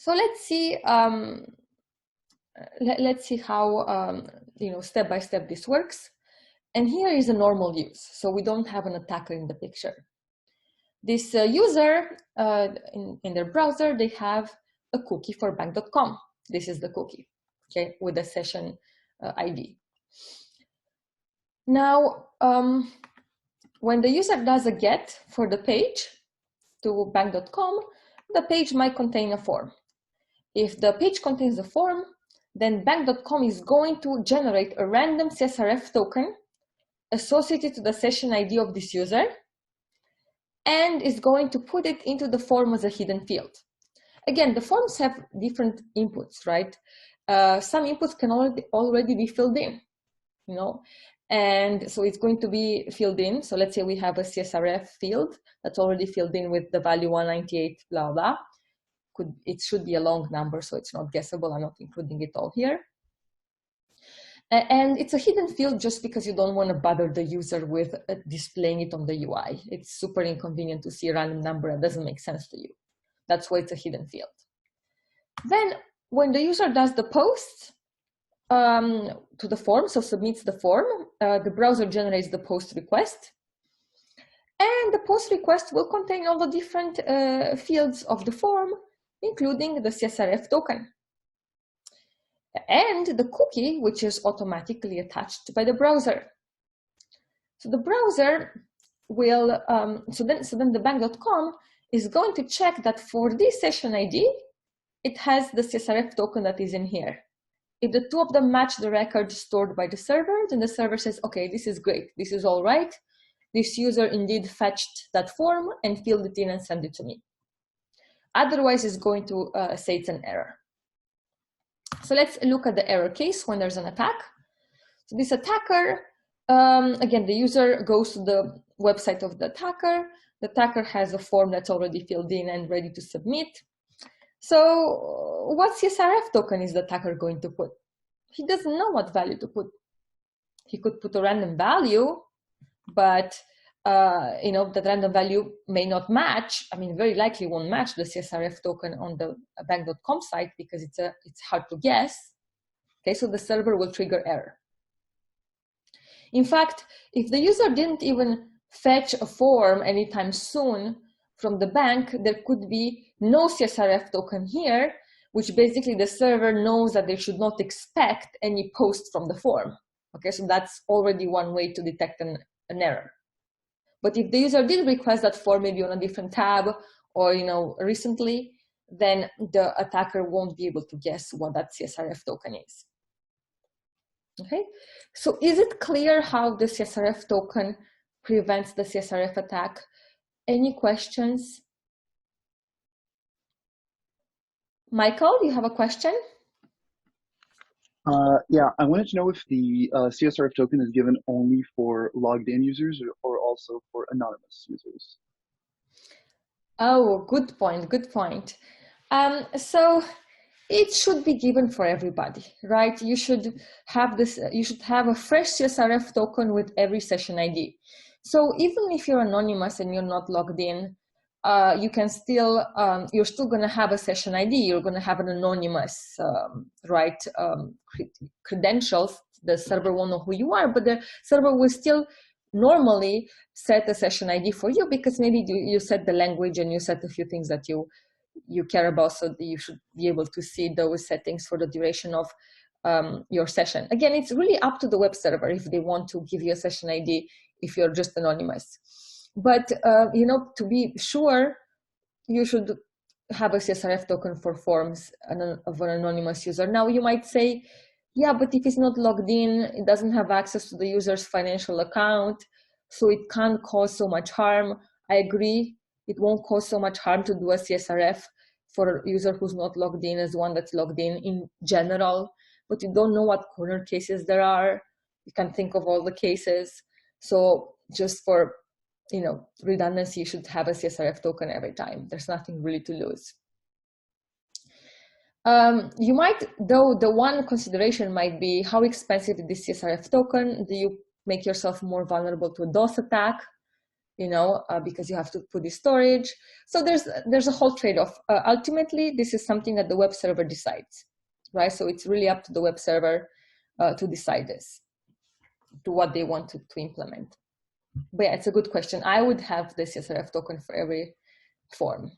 So let's see. Let's see how step by step this works. And here is a normal use. So we don't have an attacker in the picture. This user in their browser, they have a cookie for bank.com. This is the cookie, okay, with the session ID. Now, when the user does a get for the page to bank.com, the page might contain a form. If the page contains a form, then bank.com is going to generate a random CSRF token associated to the session ID of this user, and is going to put it into the form as a hidden field. Again, the forms have different inputs, right? Some inputs can already be filled in, and so it's going to be filled in. So let's say we have a CSRF field that's already filled in with the value 198, blah, blah. It should be a long number, so it's not guessable. I'm not including it all here. And it's a hidden field just because you don't want to bother the user with displaying it on the UI. It's super inconvenient to see a random number that doesn't make sense to you. That's why it's a hidden field. Then when the user does the post to the form, so submits the form, the browser generates the post request. And the post request will contain all the different fields of the form, including the CSRF token. And the cookie, which is automatically attached by the browser. So the browser will, so then the bank.com is going to check that for this session ID, it has the CSRF token that is in here. If the two of them match the record stored by the server, then the server says, okay, this is great, this is all right. This user indeed fetched that form and filled it in and sent it to me. Otherwise, it's going to say it's an error. So let's look at the error case when there's an attack. So this attacker, again, the user goes to the website of the attacker. The attacker has a form that's already filled in and ready to submit. So what CSRF token is the attacker going to put? He doesn't know what value to put. He could put a random value, but that random value may not match. I mean, very likely won't match the CSRF token on the bank.com site because it's hard to guess. Okay, so the server will trigger error. In fact, if the user didn't even fetch a form anytime soon from the bank, there could be no CSRF token here, which basically the server knows that they should not expect any post from the form. Okay, so that's already one way to detect an error. But if the user did request that form maybe on a different tab or recently, then the attacker won't be able to guess what that CSRF token is. Okay, so is it clear how the CSRF token prevents the CSRF attack? Any questions? Michael, you have a question? Yeah, I wanted to know if the CSRF token is given only for logged in users or also for anonymous users. Oh, good point, good point. So it should be given for everybody, right? You should have this, you should have a fresh CSRF token with every session ID. So even if you're anonymous and you're not logged in, you can still, you're still going to have a session ID. You're going to have an anonymous, credentials. The server won't know who you are, but the server will still normally set a session ID for you because maybe you set the language and you set a few things that you care about, so that you should be able to see those settings for the duration of your session. Again, it's really up to the web server if they want to give you a session ID if you're just anonymous. But to be sure, you should have a CSRF token for forms of an anonymous user. Now you might say, yeah, but if it's not logged in, it doesn't have access to the user's financial account, so it can't cause so much harm. I agree, it won't cause so much harm to do a CSRF for a user who's not logged in as one that's logged in general, but you don't know what corner cases there are. You can think of all the cases. So just for redundancy, you should have a CSRF token every time. There's nothing really to lose. You might, though, the one consideration might be how expensive is this CSRF token? Do you make yourself more vulnerable to a DOS attack? because you have to put the storage. So there's a whole trade-off. Ultimately, this is something that the web server decides, right? So it's really up to the web server to decide this, to what they want to implement. But yeah, it's a good question. I would have the CSRF token for every form.